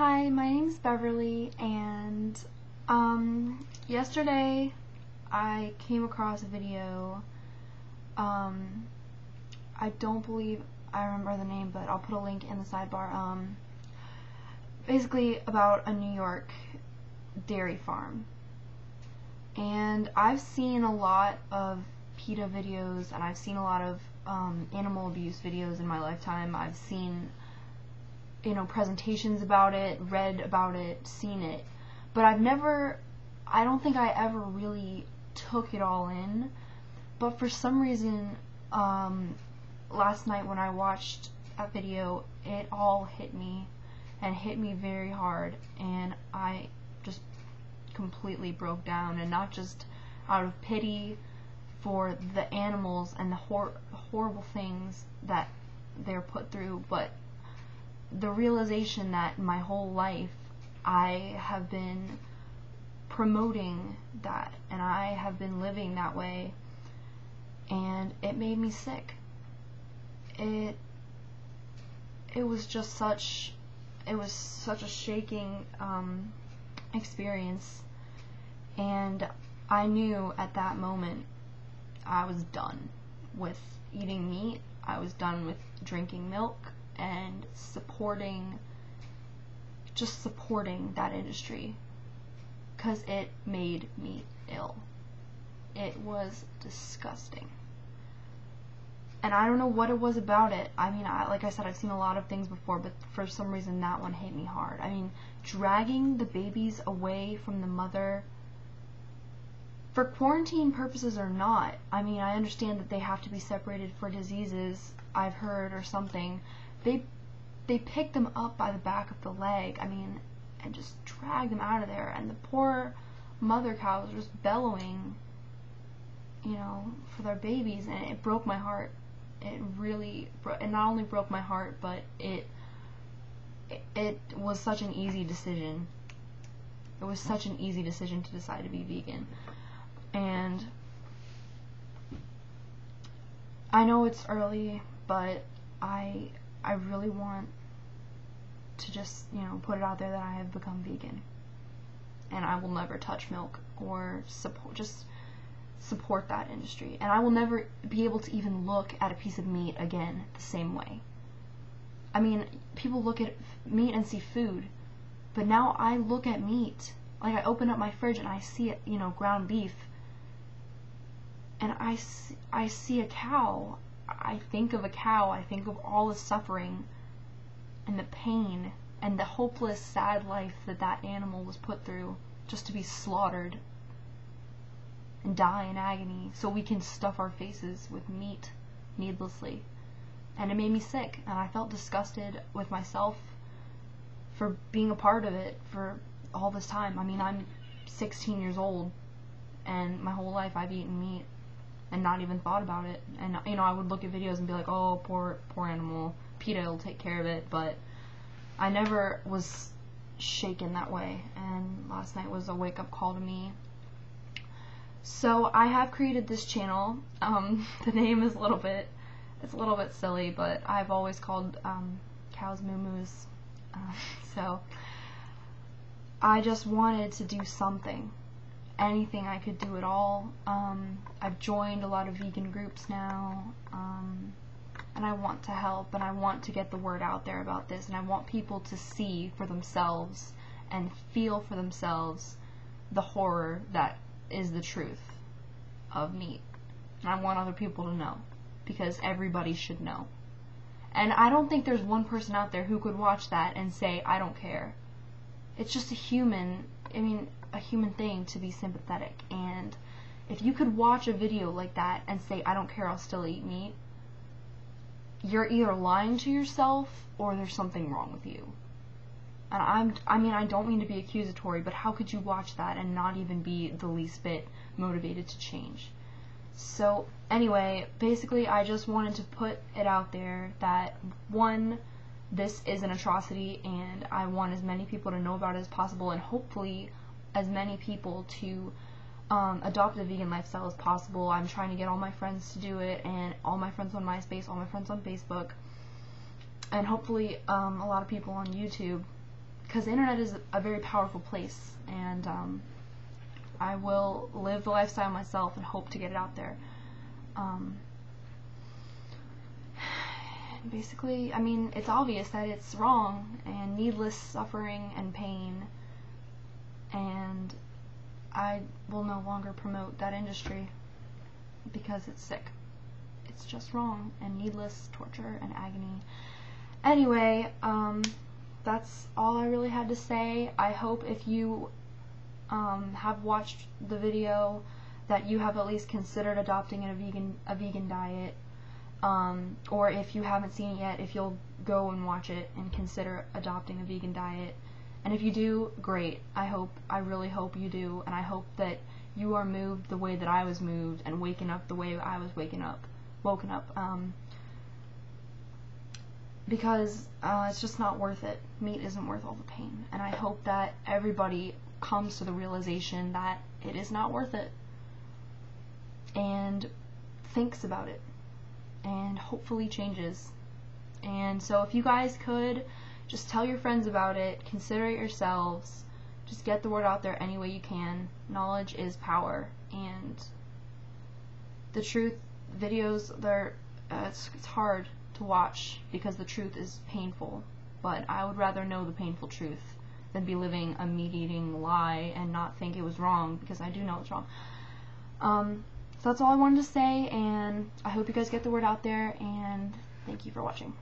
Hi, my name's Beverly, and yesterday I came across a video. I don't believe I remember the name, but I'll put a link in the sidebar. Basically about a New York dairy farm. And I've seen a lot of PETA videos, and I've seen a lot of animal abuse videos in my lifetime. I've seen presentations about it, read about it, seen it, but I don't think I ever really took it all in. But for some reason, last night when I watched that video, it all hit me, and hit me very hard, and I just completely broke down, and not just out of pity for the animals and the horrible things that they're put through, but the realization that my whole life I have been promoting that, and I have been living that way, and it made me sick. It was just such a shaking experience, and I knew at that moment I was done with eating meat. I was done with drinking milk and supporting that industry, because it made me ill. It was disgusting. And I don't know what it was about it. I mean, like I said, I've seen a lot of things before, but for some reason that one hit me hard. I mean, dragging the babies away from the mother, for quarantine purposes or not. I mean, I understand that they have to be separated for diseases, I've heard, or something. They pick them up by the back of the leg, I mean, and just drag them out of there, and the poor mother cows are just bellowing, for their babies, and it broke my heart. It really, it not only broke my heart, but it was such an easy decision. It was such an easy decision to decide to be vegan. And I know it's early, but I really want to just, put it out there that I have become vegan. And I will never touch milk or support that industry. And I will never be able to even look at a piece of meat again the same way. I mean, people look at meat and see food, but now I look at meat, like I open up my fridge and I see it, ground beef, and I see a cow. I think of a cow. I think of all the suffering and the pain and the hopeless, sad life that animal was put through just to be slaughtered and die in agony so we can stuff our faces with meat needlessly. And it made me sick, and I felt disgusted with myself for being a part of it for all this time. I mean, I'm 16 years old, and my whole life I've eaten meat and not even thought about it. And I would look at videos and be like, oh, poor animal, PETA will take care of it, but I never was shaken that way, and last night was a wake-up call to me. So I have created this channel. The name is a little bit silly, but I've always called cows moo-moos. So I just wanted to do something. Anything I could do at all. I've joined a lot of vegan groups now, and I want to help, and I want to get the word out there about this, and I want people to see for themselves and feel for themselves the horror that is the truth of meat. And I want other people to know, because everybody should know. And I don't think there's one person out there who could watch that and say, I don't care. It's just a human thing to be sympathetic. And if you could watch a video like that and say, I don't care, I'll still eat meat, you're either lying to yourself or there's something wrong with you. And I don't mean to be accusatory, but how could you watch that and not even be the least bit motivated to change? So anyway, basically I just wanted to put it out there that, one, this is an atrocity, and I want as many people to know about it as possible, and hopefully as many people to adopt a vegan lifestyle as possible. I'm trying to get all my friends to do it, and all my friends on MySpace, all my friends on Facebook, and hopefully a lot of people on YouTube, because the internet is a very powerful place, and I will live the lifestyle myself and hope to get it out there. Basically, I mean, it's obvious that it's wrong and needless suffering and pain, and I will no longer promote that industry because it's sick. It's just wrong and needless torture and agony. Anyway, that's all I really had to say. I hope if you have watched the video that you have at least considered adopting a vegan diet, or if you haven't seen it yet, if you'll go and watch it and consider adopting a vegan diet. And if you do, great. I really hope you do, and I hope that you are moved the way that I was moved and waking up the way I was woken up. Because it's just not worth it. Meat isn't worth all the pain. And I hope that everybody comes to the realization that it is not worth it and thinks about it and hopefully changes. And so if you guys could just tell your friends about it, consider it yourselves, just get the word out there any way you can. Knowledge is power, and the truth videos, it's hard to watch because the truth is painful, but I would rather know the painful truth than be living a meat-eating lie and not think it was wrong, because I do know it's wrong. So that's all I wanted to say, and I hope you guys get the word out there, and thank you for watching.